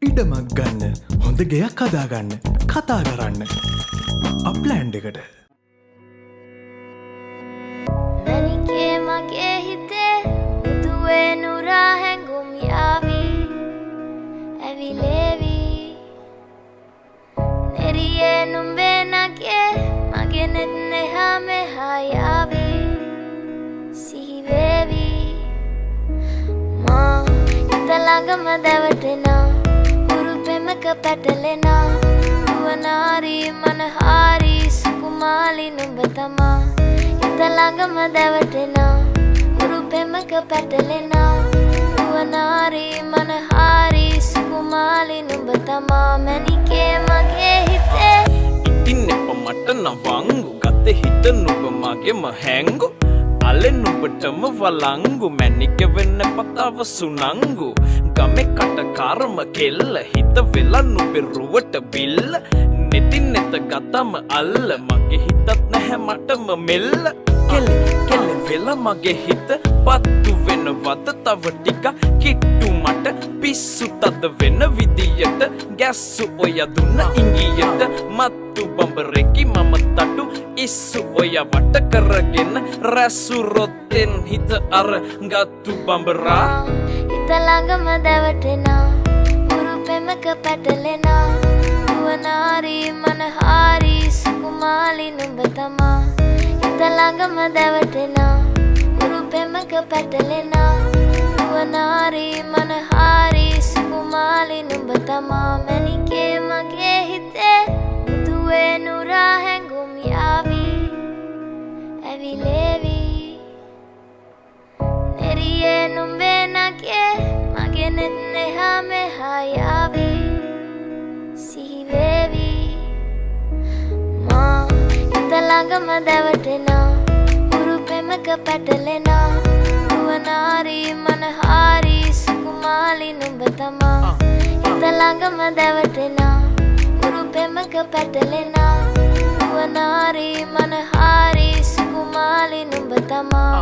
ඉඩමක් ගන්න හොඳ ගෙයක් හදාගන්න කතා කරන්න අප්ලෑන්ඩ් එකට මැනිකේ මගේ හිතේ මුදුවේ නුරා හැඟුම් යාවී ඇවිලේවි නෙරියේ නුඹේ නගේ මගේ නෙත් නෙහා මෙහා යාවී සිහිවේවි මා හිත ළඟම දැවටෙනා උරුපෙමක පැටලෙනා නුවනාරි මනහාරි සුකුමාලි නුඹ තමා හිත ළඟම දැවටෙනා උරුපෙමක පැටලෙනා නුවනාරි මනහාරි සුකුමාලි නුඹ තමා මැනිකේ මගේ හිතේ ඉතින් එප මට නවංගු ගත හිත නුඹ මගෙම හැංගු අලෙ නුඹටම වලංගු මැනික වෙන්න පතාව සුනංගු ගමේ කටකාරම කෙල්ල හිත වෙලා නුඹේ රුවට බිල්ල නෙතින් නෙත ගතම අල්ල මගේ හිතත් නැහැ මටම මෙල්ල කෙල්ල වෙලා මගේ හිත පත්තු වෙනවද තව ටික කිට්ටු මට පිස්සු තද වෙන විදියට ගැස්සු ඔය දුන්න ඉංගියට මත්තු බඹරෙකි මම තටු ඉස්සු ඔය වට කරගෙන රැසු රොත්තෙන් හිත අර ගත්තු බඹරා හිත ළඟම දැවටෙනා උරුපෙමක පැටලෙනා නුවනාරි මනහාරි සුකුමාලි නුඹ තමා හිත ළඟම දැවටෙනා උරුපෙමක පැටලෙනා නුවනාරි මනහාරි සුකුමාලි නුඹ තමා මැනිකේ මගේ හිතේ මුදුවේ නුරා හැඟුම් යාවී ඇවිලේවි නෙරියේ නුඹේ නගේ මගේ නෙත් නෙහා මෙහා යාවී සිහිවේවි මා හිත ළඟම දැවටෙනා උරුපෙමක පැටලෙනා නුවනාරි මනහාරි සුකුමාලි නුඹ තමා හිත ළඟම දැවටෙනා උරුපෙමක පැටලෙනා නුවනාරි මනහාරි සුකුමාලි නුඹ තමා